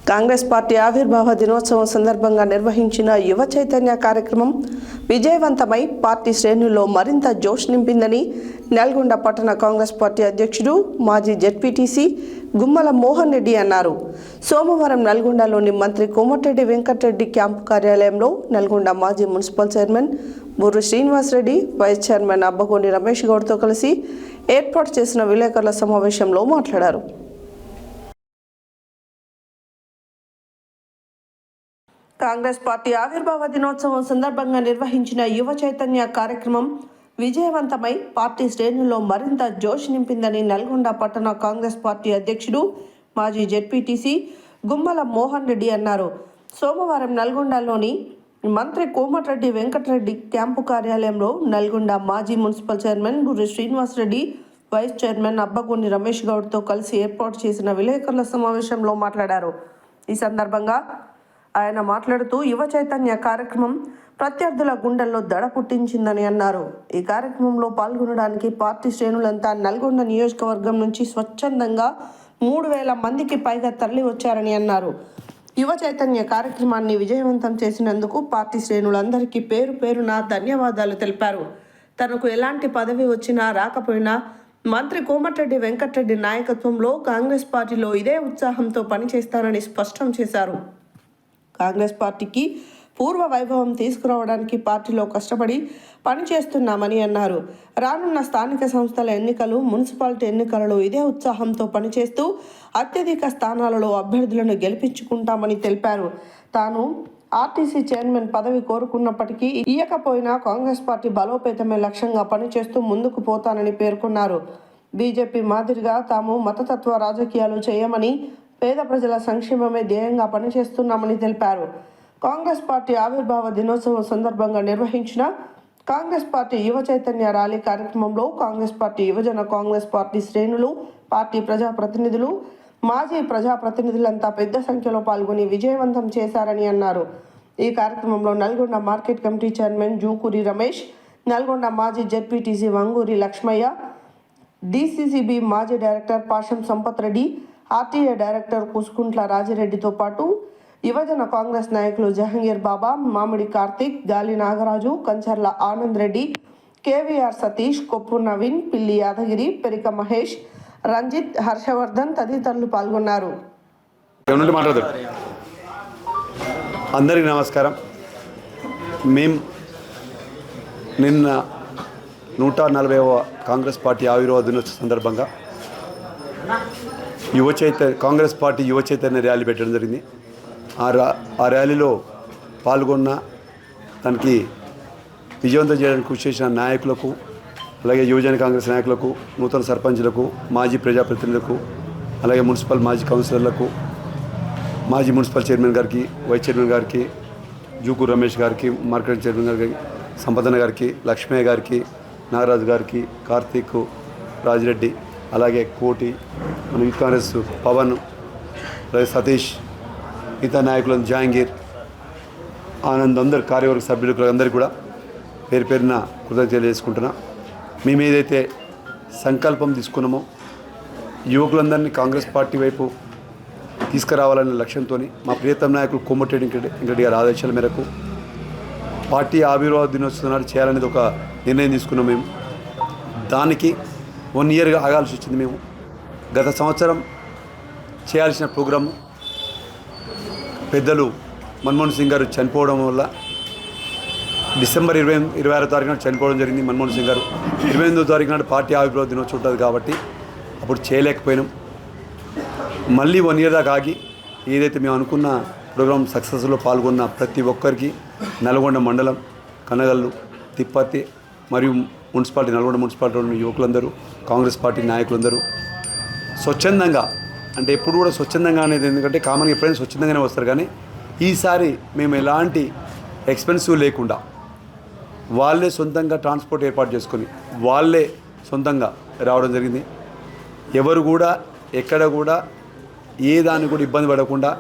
Congress party ఆవిర్భావ దినోత్సవం సందర్భంగా నిర్వహించిన యువ చైతన్య కార్యక్రమం విజయవంతమై పార్టీ శ్రేణుల్లో మరింత జోష్ నింపిందని నల్గొండ పట్టణ కాంగ్రెస్ పార్టీ అధ్యక్షుడు మాజీ జెడ్పీటీసీ గుమ్మల మోహన్ రెడ్డి అన్నారు. సోమవారం నల్గొండలోని మంత్రి కోమటిరెడ్డి వెంకటరెడ్డి క్యాంపు కార్యాలయంలో నల్గొండ మాజీ municipal chairman Burri Srinivas Reddy, vice chairman Abbagoni Ramesh గౌడ్తో కలిసి ఏర్పాటు చేసిన విలేకరుల సమావేశంలో మాట్లాడారు. కాంగ్రెస్ పార్టీ ఆవిర్భావ దినోత్సవం సందర్భంగా నిర్వహించిన యువ చైతన్య కార్యక్రమం విజయవంతమై పార్టీ శ్రేణుల్లో మరింత జోష్ నింపిందని నల్గొండ పట్టణ కాంగ్రెస్ పార్టీ అధ్యక్షుడు మాజీ జెడ్పీటీసీ గుమ్మల మోహన్ రెడ్డి అన్నారు. సోమవారం నల్గొండలోని మంత్రి కోమటిరెడ్డి వెంకటరెడ్డి క్యాంపు కార్యాలయంలో నల్గొండ మాజీ municipal chairman Burri Srinivas Reddy, vice chairman Abbagoni Ramesh గౌడ్తో కలిసి ఏర్పాటు చేసిన విలేకరుల సమావేశంలో మాట్లాడారు. ఈ సందర్భంగా ఆయన మాట్లాడుతూ యువ చైతన్య కార్యక్రమం ప్రత్యర్థుల గుండెల్లో దడ పుట్టించిందని అన్నారు. ఈ కార్యక్రమంలో పాల్గొనడానికి పార్టీ శ్రేణులంతా నల్గొండ నియోజకవర్గం నుంచి స్వచ్ఛందంగా 3,000 మందికి పైగా తరలి వచ్చారని అన్నారు. యువ చైతన్య కార్యక్రమాన్ని విజయవంతం చేసినందుకు పార్టీ శ్రేణులందరికీ పేరు పేరున ధన్యవాదాలు తెలిపారు. తనకు ఎలాంటి పదవి వచ్చినా రాకపోయినా మంత్రి కోమటిరెడ్డి వెంకటరెడ్డి నాయకత్వంలో కాంగ్రెస్ పార్టీలో ఇదే ఉత్సాహంతో పనిచేస్తానని స్పష్టం చేశారు. కాంగ్రెస్ పార్టీకి పూర్వ వైభవం తీసుకురావడానికి పార్టీలో కష్టపడి పనిచేస్తున్నామని అన్నారు. రానున్న స్థానిక సంస్థల ఎన్నికలు, మున్సిపాలిటీ ఎన్నికలలో ఇదే ఉత్సాహంతో పనిచేస్తూ అత్యధిక స్థానాలలో అభ్యర్థులను గెలిపించుకుంటామని తెలిపారు. తాను ఆర్టీసీ చైర్మన్ పదవి కోరుకున్నప్పటికీ ఇయ్యకపోయినా కాంగ్రెస్ పార్టీ బలోపేతమే లక్ష్యంగా పనిచేస్తూ ముందుకు పోతానని పేర్కొన్నారు. బీజేపీ మాదిరిగా తాము మతతత్వ రాజకీయాలు చేయమని, పేద ప్రజల సంక్షేమమే ధ్యేయంగా పనిచేస్తున్నామని తెలిపారు. కాంగ్రెస్ పార్టీ ఆవిర్భావ దినోత్సవం సందర్భంగా నిర్వహించిన కాంగ్రెస్ పార్టీ యువ చైతన్య ర్యాలీ కార్యక్రమంలో కాంగ్రెస్ పార్టీ యువజన కాంగ్రెస్ పార్టీ శ్రేణులు, పార్టీ ప్రజాప్రతినిధులు, మాజీ ప్రజాప్రతినిధులంతా పెద్ద సంఖ్యలో పాల్గొని విజయవంతం చేశారని అన్నారు. ఈ కార్యక్రమంలో Nalgonda market committee chairman Jukuri Ramesh, Nalgonda మాజీ జెడ్పీటీసీ వంగూరి లక్ష్మయ్య, డీసీసీబీ మాజీ director Pasham Sampath Reddy, RTA director Kusukuntla రాజిరెడ్డితో పాటు యువజన కాంగ్రెస్ నాయకులు జహంగీర్ బాబా, మామిడి కార్తిక్, గాలి నాగరాజు, కంచర్ల ఆనంద్ రెడ్డి, కేవీఆర్ సతీష్, కొప్పు నవీన్, పిల్లి యాదగిరి, పెరిక మహేష్, రంజిత్, హర్షవర్ధన్ తదితరులు పాల్గొన్నారు. అందరికీ నమస్కారం. మేము నిన్న 140వ కాంగ్రెస్ పార్టీ ఆవిర్భావ దినోత్సవ సందర్భంగా కాంగ్రెస్ పార్టీ యువ చైతన్య ర్యాలీ పెట్టడం జరిగింది. ఆ ర్యాలీలో పాల్గొన్న దానికి విజయవంతం చేయడానికి కృషి చేసిన నాయకులకు, అలాగే యువజన కాంగ్రెస్ నాయకులకు, నూతన సర్పంచ్లకు, మాజీ ప్రజాప్రతినిధులకు, అలాగే మున్సిపల్ మాజీ కౌన్సిలర్లకు, మాజీ మున్సిపల్ చైర్మన్ గారికి, వైస్ చైర్మన్ గారికి, జూకూరు రమేష్ గారికి, మార్కెట్ చైర్మన్ గారికి, సంపదన్న గారికి, లక్ష్మయ్య గారికి, నాగరాజు గారికి, కార్తీక్, రాజిరెడ్డి, అలాగే కోటి, మన యూత్ కాంగ్రెస్ పవన్, అలాగే సతీష్, మిగతా నాయకులను జహాంగీర్, ఆనంద్, అందరు కార్యవర్గ సభ్యులకు అందరికీ కూడా పేరు పేరున కృతజ్ఞతలు తెలియజేసుకుంటున్నా. మేము ఏదైతే సంకల్పం తీసుకున్నామో యువకులందరినీ కాంగ్రెస్ పార్టీ వైపు తీసుకురావాలనే లక్ష్యంతో మా ప్రియతమ నాయకులు కోమటిరెడ్డి వెంకటరెడ్డి గారి ఆదేశాల మేరకు పార్టీ ఆవిర్భావ దినోత్సవం నాడు చేయాలనేది ఒక నిర్ణయం తీసుకున్నాం. మేము దానికి 1 ఇయర్ ఆగాల్సి వచ్చింది. మేము గత సంవత్సరం చేయాల్సిన ప్రోగ్రాము పెద్దలు మన్మోహన్ సింగ్ గారు చనిపోవడం వల్ల డిసెంబర్ 26వ తారీఖున చనిపోవడం జరిగింది. మన్మోహన్ సింగ్ గారు 28వ తారీఖు నాడు పార్టీ ఆవిర్భావ దినోత్సవం ఉంటుంది కాబట్టి అప్పుడు చేయలేకపోయినాం. మళ్ళీ 1 ఇయర్ దాకా ఆగి ఏదైతే మేము అనుకున్న ప్రోగ్రాం సక్సెస్లో పాల్గొన్న ప్రతి ఒక్కరికి నల్గొండ మండలం, కనగల్లు, తిప్పర్తి మరియు మున్సిపాలిటీ, నల్గొండ మున్సిపాలిటీలోని యువకులందరూ, కాంగ్రెస్ పార్టీ నాయకులందరూ స్వచ్ఛందంగా, అంటే ఎప్పుడు కూడా స్వచ్ఛందంగా అనేది, ఎందుకంటే కామన్గా ఎప్పుడైనా స్వచ్ఛందంగానే వస్తారు, కానీ ఈసారి మేము ఎలాంటి ఎక్స్పెన్సివ్ లేకుండా వాళ్ళే సొంతంగా ట్రాన్స్పోర్ట్ ఏర్పాటు చేసుకొని వాళ్ళే సొంతంగా రావడం జరిగింది. ఎవరు కూడా ఎక్కడ కూడా ఏ దాన్ని కూడా ఇబ్బంది పడకుండా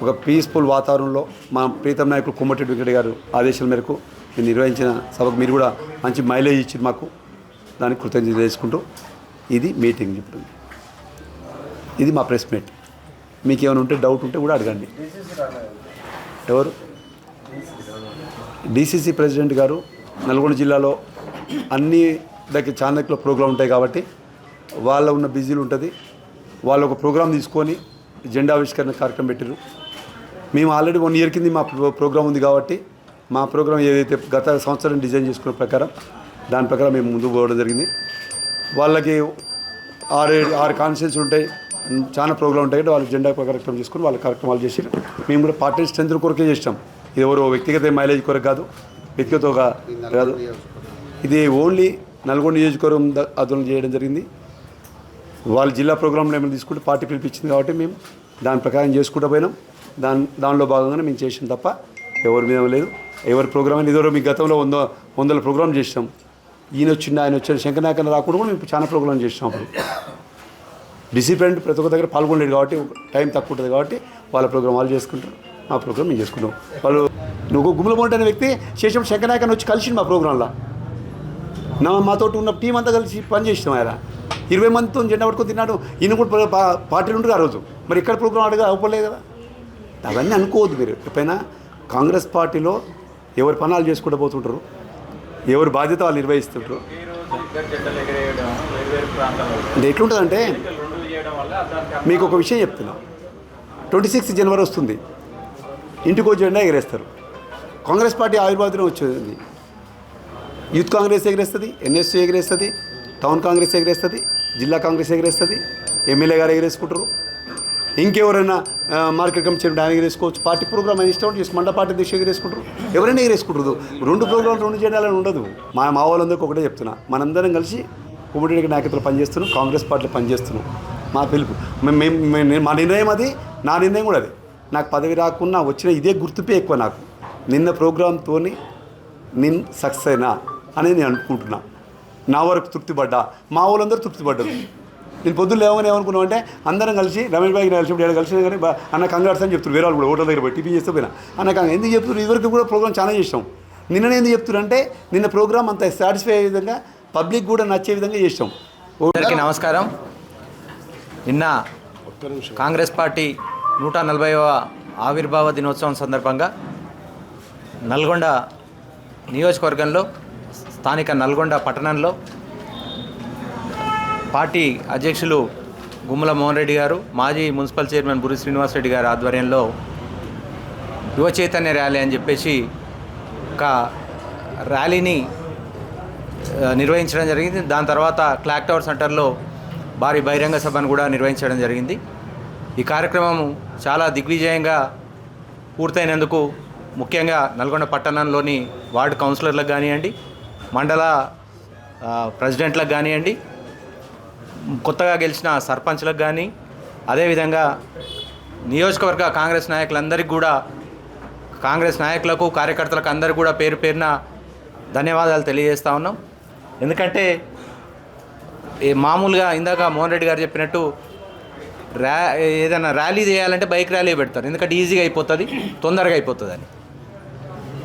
ఒక పీస్ఫుల్ వాతావరణంలో మా ప్రీతం నాయకులు కోమటిరెడ్డి వెంకటరెడ్డి గారు ఆదేశాల మేరకు నేను నిర్వహించిన సభకు మీరు కూడా మంచి మైలేజ్ ఇచ్చి మాకు దానికి కృతజ్ఞతలు చేసుకుంటూ ఇది మీటింగ్ ఇప్పుడు ఇది మా ప్రెస్ మీట్. మీకు ఏమైనా ఉంటే డౌట్ ఉంటే కూడా అడగండి. ఎవరు డిసిసి ప్రెసిడెంట్ గారు నల్గొండ జిల్లాలో అన్ని దగ్గర చాందక్లో ప్రోగ్రాం ఉంటాయి కాబట్టి వాళ్ళ ఉన్న బిజీలు ఉంటుంది. వాళ్ళు ఒక ప్రోగ్రాం తీసుకొని జెండా ఆవిష్కరణ కార్యక్రమం పెట్టారు. మేము ఆల్రెడీ 1 year కింద మా ప్రోగ్రాం ఉంది కాబట్టి మా ప్రోగ్రాం ఏదైతే గత సంవత్సరం డిజైన్ చేసుకున్న ప్రకారం దాని ప్రకారం మేము ముందుకు పోవడం జరిగింది. వాళ్ళకి 6 కాన్స్టిట్యూన్సీలు ఉంటాయి, చాలా ప్రోగ్రాం ఉంటాయి కాబట్టి వాళ్ళు జెండా కార్యక్రమం చేసుకుని వాళ్ళ కార్యక్రమాలు చేసి మేము కూడా పార్టీ స్ట్రెంత్ కొరకే చేస్తాం. ఇది ఎవరో వ్యక్తిగత మైలేజ్ కొరకు కాదు, వ్యక్తిగత కాదు, ఇది ఓన్లీ నల్గొండ నియోజకవర్గం ఆధ్వర్యంలో చేయడం జరిగింది. వాళ్ళ జిల్లా ప్రోగ్రాంలో ఏమైనా తీసుకుంటే పార్టీ పిలిపించింది కాబట్టి మేము దాని ప్రకారం చేసుకుంటూ పోయినాం. దానిలో భాగంగానే మేము చేసాం తప్ప ఎవరి మీద లేదు. ఎవరి ప్రోగ్రామ్ అని ఇదివరకు మీ గతంలో 100 ప్రోగ్రాం చేసాం. ఆయన వచ్చాడు శంకర్ నాయక్ రాకుండా కూడా మేము చాలా ప్రోగ్రాం చేసాం. అప్పుడు డిసిప్లిన్ ప్రతి ఒక్క దగ్గర పాల్గొనలేదు కాబట్టి టైం తక్కువ ఉంటుంది కాబట్టి వాళ్ళ ప్రోగ్రాం వాళ్ళు చేసుకుంటారు, మా ప్రోగ్రాం మేము చేసుకుంటాం. వాళ్ళు నువ్వు గుమ్మలమోంటి అనే వ్యక్తి శేషం శంకర్ నాయక్ వచ్చి కలిసి మా ప్రోగ్రాంలో మాతో ఉన్న టీం అంతా కలిసి పనిచేసినాం. ఆయన 20 మందితో జెండా పట్టుకొని తిన్నాడు. ఈయన కూడా పార్టీలు ఉంటారు ఆ రోజు. మరి ఇక్కడ ప్రోగ్రాం అడగా అవ్వలేదు కదా. అవన్నీ అనుకోవద్దు మీరు. ఎప్పుడైనా కాంగ్రెస్ పార్టీలో ఎవరు పనాలు చేసుకుంటూ పోతుంటారు, ఎవరు బాధ్యత వాళ్ళు నిర్వహిస్తుంటారు. అంటే ఎట్లుంటుందంటే మీకు ఒక విషయం చెప్తున్నా. 26 జనవరి వస్తుంది, ఇంటికో జెండా ఎగరేస్తారు. కాంగ్రెస్ పార్టీ ఆవిర్భావ దినం వచ్చేది. యూత్ కాంగ్రెస్ ఎగరేస్తుంది, ఎన్ఎస్సీ ఎగరేస్తుంది, టౌన్ కాంగ్రెస్ ఎగరేస్తుంది, జిల్లా కాంగ్రెస్ ఎగరేస్తుంది, ఎమ్మెల్యే గారు ఎగరేసుకుంటారు. ఇంకెవరైనా మార్కెట్ కమిటీ చైర్మన్ ఆయన ఎగరేసుకోవచ్చు. పార్టీ ప్రోగ్రామ్ అని ఇష్టం చేసి మండల పార్టీ దిశ ఎగరేసుకుంటారు. ఎవరైనా ఎగరేసుకుంటారు. 2 ప్రోగ్రాంలు 2 జెండాలని ఉండదు. మా వాళ్ళందరికీ ఒకటే చెప్తున్నా, మనందరం కలిసి ఉమ్మడి నాయకత్వంలో పనిచేస్తున్నాం, కాంగ్రెస్ పార్టీలో పనిచేస్తున్నాం. మా పిలుపు మా నిర్ణయం అది, నా నిర్ణయం కూడా అది. నాకు పదవి రాకున్నా వచ్చిన ఇదే గుర్తుపే ఎక్కువ నాకు. నిన్న ప్రోగ్రాంతో నేను సక్సెస్ అయినా అనేది నేను అనుకుంటున్నా. నా వరకు తృప్తిపడ్డా, మా వాళ్ళందరూ తృప్తిపడ్డారు. నేను పొద్దున్న లేవని ఏమనుకున్నాం అంటే అందరం కలిసి రమేష్ బాయికి కలిసి కలిసినా కానీ అన్న కంగారు అని చెప్తారు. వేరే వాళ్ళు కూడా హోటల్ దగ్గర పోయి టీపీ చేస్తే పోయినా అన్న ఎందుకు చెప్తున్నారు. ఇదివరకు కూడా ప్రోగ్రామ్ చాలా చేసాం. నిన్ననే ఎందుకు చెప్తున్నారు అంటే నిన్న ప్రోగ్రామ్ అంత సాటిస్ఫై అయ్యే విధంగా పబ్లిక్ కూడా నచ్చే విధంగా చేసాం. అందరికీ నమస్కారం. నిన్న కాంగ్రెస్ పార్టీ 140వ ఆవిర్భావ దినోత్సవం సందర్భంగా నల్గొండ నియోజకవర్గంలో స్థానిక నల్గొండ పట్టణంలో పార్టీ అధ్యక్షులు గుమ్మల మోహన్ రెడ్డి గారు, మాజీ మున్సిపల్ చైర్మన్ బురి శ్రీనివాస్ రెడ్డి గారి ఆధ్వర్యంలో యువ చైతన్య ర్యాలీ అని చెప్పేసి ఒక ర్యాలీని నిర్వహించడం జరిగింది. దాని తర్వాత క్లాక్ టవర్ సెంటర్లో భారీ బహిరంగ సభను కూడా నిర్వహించడం జరిగింది. ఈ కార్యక్రమం చాలా దిగ్విజయంగా పూర్తయినందుకు ముఖ్యంగా నల్గొండ పట్టణంలోని వార్డు కౌన్సిలర్లకు కానివ్వండి, మండల ప్రెసిడెంట్లకు కానివ్వండి, కొత్తగా గెలిచిన సర్పంచ్లకు కానీ, అదేవిధంగా నియోజకవర్గ కాంగ్రెస్ నాయకులందరికీ కూడా, కాంగ్రెస్ నాయకులకు కార్యకర్తలకు అందరికీ కూడా పేరు పేరున ధన్యవాదాలు తెలియజేస్తూ ఉన్నాం. ఎందుకంటే మామూలుగా ఇందాక మోహన్ రెడ్డి గారు చెప్పినట్టు ఏదైనా ర్యాలీ చేయాలంటే బైక్ ర్యాలీ పెడతారు, ఎందుకంటే ఈజీగా అయిపోతుంది, తొందరగా అయిపోతుంది అని.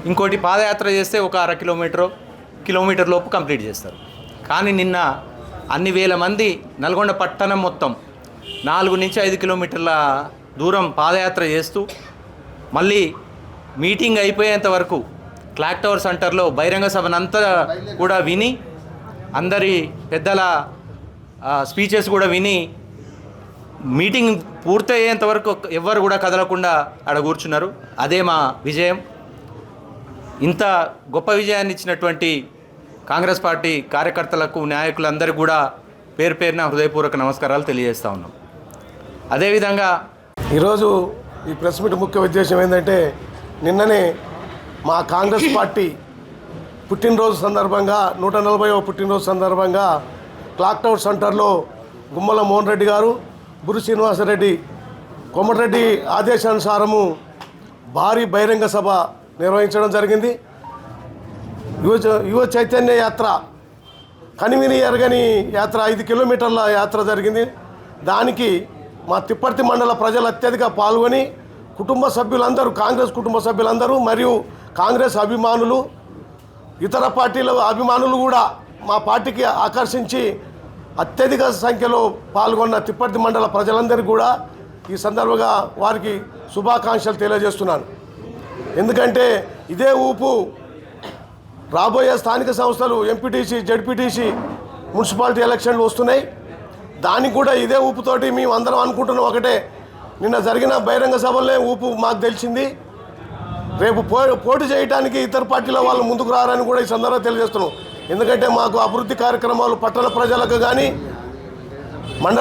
ఇంకోటి పాదయాత్ర చేస్తే ఒక 1/2 కిలోమీటర్ లోపు కంప్లీట్ చేస్తారు. కానీ నిన్న అన్ని వేల మంది నల్గొండ పట్టణం మొత్తం 4 నుంచి 5 కిలోమీటర్ల దూరం పాదయాత్ర చేస్తూ మళ్ళీ మీటింగ్ అయిపోయేంత వరకు క్లాక్ టవర్ సెంటర్లో బహిరంగ సభనంతా కూడా విని, అందరి పెద్దల స్పీచెస్ కూడా విని, మీటింగ్ పూర్తయ్యేంత వరకు ఎవ్వరు కూడా కదలకుండా ఆడ కూర్చున్నారు. అదే మా విజయం. ఇంత గొప్ప విజయాన్ని ఇచ్చినటువంటి కాంగ్రెస్ పార్టీ కార్యకర్తలకు, నాయకులందరికీ కూడా పేరు పేరున హృదయపూర్వక నమస్కారాలు తెలియజేస్తూ ఉన్నాం. అదేవిధంగా ఈరోజు ఈ ప్రెస్ మీట్ ముఖ్య ఉద్దేశం ఏంటంటే, నిన్ననే మా కాంగ్రెస్ పార్టీ పుట్టినరోజు సందర్భంగా 140వ పుట్టినరోజు సందర్భంగా క్లాక్ టవర్ సెంటర్లో గుమ్మల మోహన్ రెడ్డి గారు, బురి శ్రీనివాసరెడ్డి, కోమటిరెడ్డి ఆదేశానుసారము భారీ బహిరంగ సభ నిర్వహించడం జరిగింది. యువ చైతన్య యాత్ర, కనివిని ఎరగని యాత్ర, 5 కిలోమీటర్ల యాత్ర జరిగింది. దానికి మా తిప్పర్తి మండల ప్రజలు అత్యధిక పాల్గొని, కుటుంబ సభ్యులందరూ, కాంగ్రెస్ కుటుంబ సభ్యులందరూ మరియు కాంగ్రెస్ అభిమానులు, ఇతర పార్టీల అభిమానులు కూడా మా పార్టీకి ఆకర్షించి అత్యధిక సంఖ్యలో పాల్గొన్న తిప్పర్తి మండల ప్రజలందరికీ కూడా ఈ సందర్భంగా వారికి శుభాకాంక్షలు తెలియజేస్తున్నాను. ఎందుకంటే ఇదే ఊపు రాబోయే స్థానిక సంస్థలు ఎంపీటీసీ, జడ్పీటీసీ, మున్సిపాలిటీ ఎలక్షన్లు వస్తున్నాయి. దానికి కూడా ఇదే ఊపుతోటి మేము అందరం అనుకుంటున్నాం ఒకటే. నిన్న జరిగిన బహిరంగ సభలే ఊపు మాకు తెలిసింది. రేపు పోటీ చేయడానికి ఇతర పార్టీల వాళ్ళు ముందుకు రారని కూడా ఈ సందర్భంగా తెలియజేస్తున్నాం. ఎందుకంటే మాకు అభివృద్ధి కార్యక్రమాలు పట్టణ ప్రజలకు కానీ